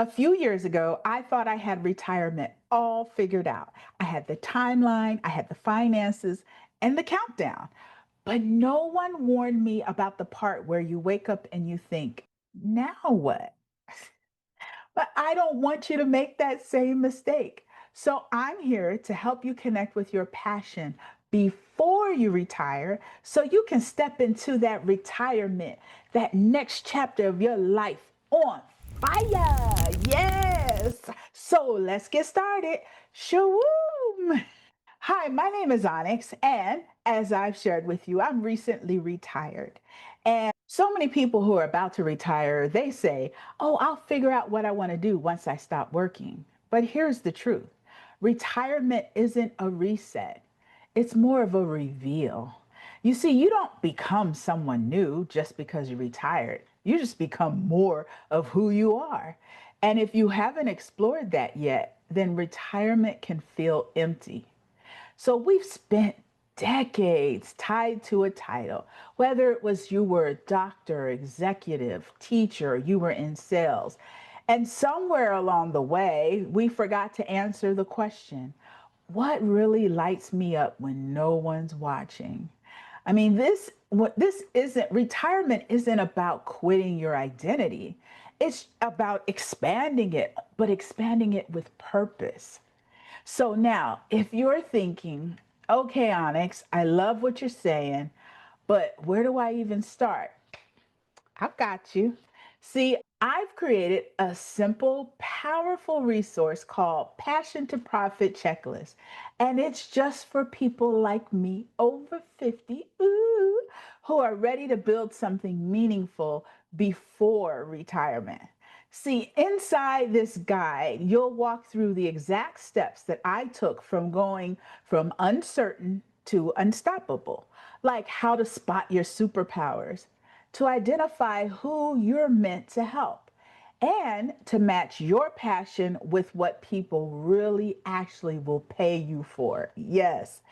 A few years ago, I thought I had retirement all figured out. I had the timeline, I had the finances, and the countdown. But no one warned me about the part where you wake up and you think, now what? But I don't want you to make that same mistake. So I'm here to help you connect with your passion before you retire so you can step into that retirement, that next chapter of your life on fire. Yes. So let's get started. Shawoom. Hi, my name is Onyx, and as I've shared with you, I'm recently retired. And so many people who are about to retire, they say, "Oh, I'll figure out what I want to do once I stop working." But here's the truth. Retirement isn't a reset. It's more of a reveal. You see, you don't become someone new just because you're retired. You just become more of who you are. And if you haven't explored that yet, then retirement can feel empty. So we've spent decades tied to a title, whether it was you were a doctor, executive, teacher, you were in sales. And somewhere along the way, we forgot to answer the question, what really lights me up when no one's watching? I mean, this isn't retirement isn't about quitting your identity. It's about expanding it, but expanding it with purpose. So now, if you're thinking, okay, Onyx, I love what you're saying, but where do I even start? I've got you. See, I've created a simple, powerful resource called Passion to Profit Checklist. And it's just for people like me over 50 who are ready to build something meaningful before retirement. See, inside this guide, you'll walk through the exact steps that I took from going from uncertain to unstoppable, like how to spot your superpowers, to identify who you're meant to help, and to match your passion with what people really actually will pay you for. Yes.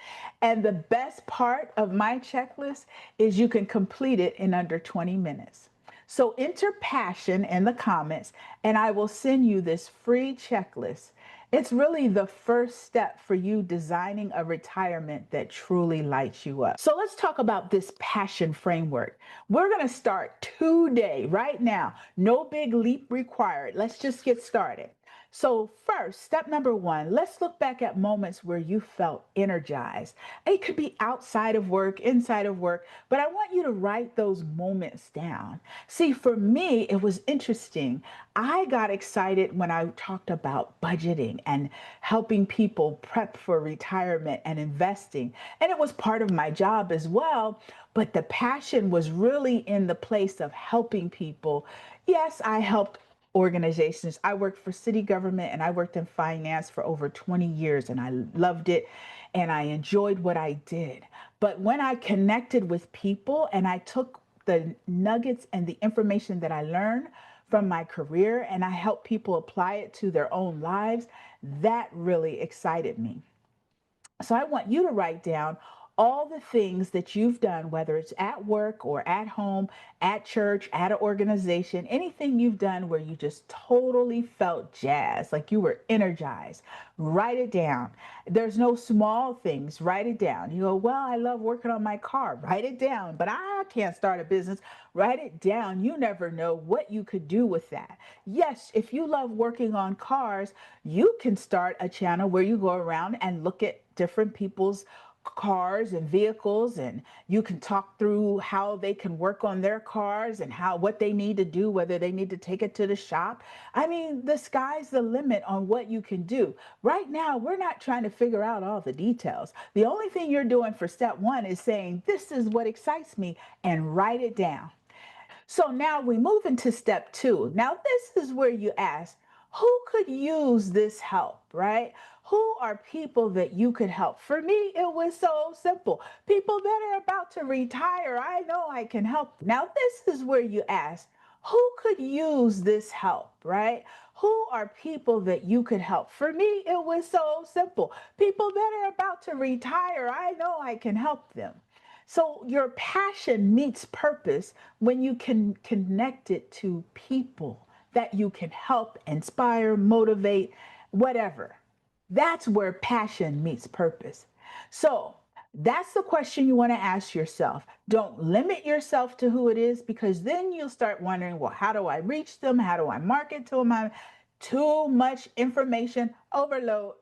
And the best part of my checklist is you can complete it in under 20 minutes. So enter passion in the comments, and I will send you this free checklist. It's really the first step for you designing a retirement that truly lights you up. So let's talk about this passion framework. We're going to start today, right now. No big leap required. Let's just get started. So, first, step number one, let's look back at moments where you felt energized. It could be outside of work, inside of work, but I want you to write those moments down. See, for me, it was interesting. I got excited when I talked about budgeting and helping people prep for retirement and investing. And it was part of my job as well. But the passion was really in the place of helping people. Yes, I helped organizations. I worked for city government and I worked in finance for over 20 years and I loved it and I enjoyed what I did. But when I connected with people and I took the nuggets and the information that I learned from my career and I helped people apply it to their own lives, that really excited me. So I want you to write down all the things that you've done, whether it's at work or at home, at church, at an organization, anything you've done where you just totally felt jazzed, like you were energized. Write it down. There's no small things. Write it down. You go, well, I love working on my car. Write it down, but I can't start a business. Write it down. You never know what you could do with that. Yes, if you love working on cars, you can start a channel where you go around and look at different people's cars and vehicles, and you can talk through how they can work on their cars and how what they need to do, whether they need to take it to the shop. I mean, the sky's the limit on what you can do. Right now, we're not trying to figure out all the details. The only thing you're doing for step one is saying, this is what excites me, and write it down. So now we move into step two. Now, this is where you ask, who could use this help, right? Who are people that you could help? For me, it was so simple. People that are about to retire, I know I can help. Now, this is where you ask, who could use this help, right? Who are people that you could help? For me, it was so simple. People that are about to retire, I know I can help them. So your passion meets purpose when you can connect it to people that you can help, inspire, motivate, whatever. That's where passion meets purpose. So that's the question you want to ask yourself. Don't limit yourself to who it is, because then you'll start wondering, well, how do I reach them? How do I market to them? Too much information overload.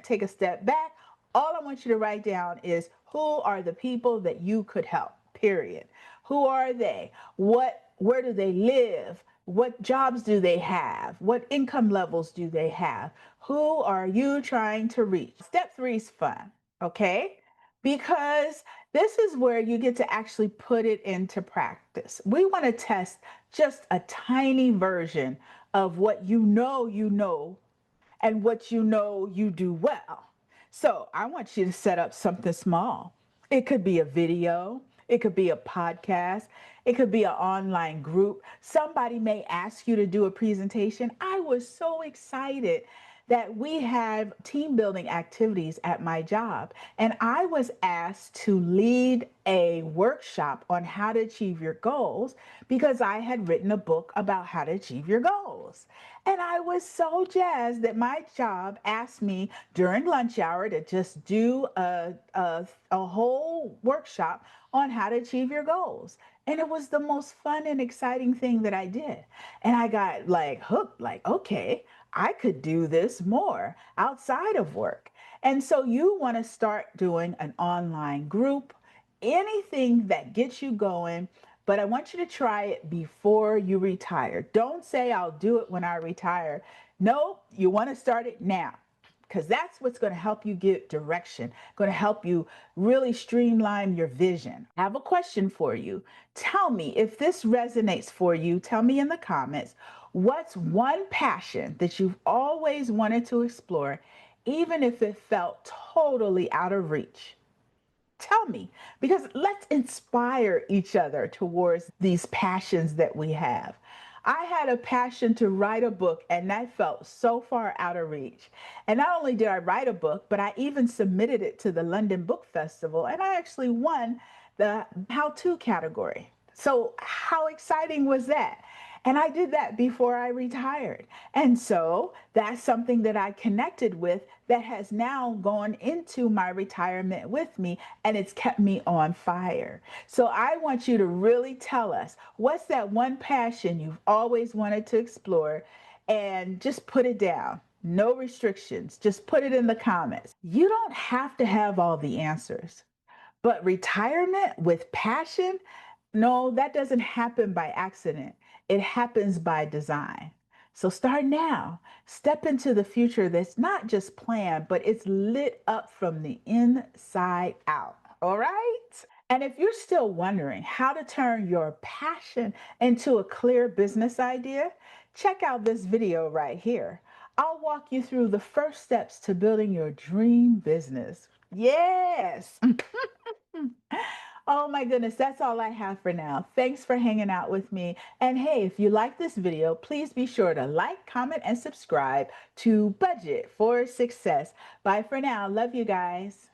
Take a step back. All I want you to write down is, who are the people that you could help? Period. Who are they? Where do they live? What jobs do they have? What income levels do they have? Who are you trying to reach? Step 3 is fun, okay? Because this is where you get to actually put it into practice. We want to test just a tiny version of what you know, and what you do well. So I want you to set up something small. It could be a video, it could be a podcast, it could be an online group. Somebody may ask you to do a presentation. I was so excited that we have team building activities at my job, and I was asked to lead a workshop on how to achieve your goals because I had written a book about how to achieve your goals. And I was so jazzed that my job asked me during lunch hour to just do a whole workshop on how to achieve your goals. And it was the most fun and exciting thing that I did. And I got like hooked, like, okay, I could do this more outside of work. And so you want to start doing an online group, anything that gets you going. But I want you to try it before you retire. Don't say, I'll do it when I retire. No, you want to start it now, because that's what's going to help you get direction, going to help you really streamline your vision. I have a question for you. Tell me if this resonates for you. Tell me in the comments, what's one passion that you've always wanted to explore, even if it felt totally out of reach? Tell me, because let's inspire each other towards these passions that we have. I had a passion to write a book, and that felt so far out of reach. And not only did I write a book, but I even submitted it to the London Book Festival, and I actually won the how to category. So, how exciting was that? And I did that before I retired. And so that's something that I connected with that has now gone into my retirement with me, and it's kept me on fire. So I want you to really tell us, what's that one passion you've always wanted to explore, and just put it down. No restrictions. Just put it in the comments. You don't have to have all the answers. But retirement with passion, no, that doesn't happen by accident. It happens by design. So start now. Step into the future that's not just planned, but it's lit up from the inside out. All right? And if you're still wondering how to turn your passion into a clear business idea, check out this video right here. I'll walk you through the first steps to building your dream business. Yes. Oh my goodness, that's all I have for now. Thanks for hanging out with me. And hey, if you like this video, please be sure to like, comment, and subscribe to Budget for Success. Bye for now. Love you guys.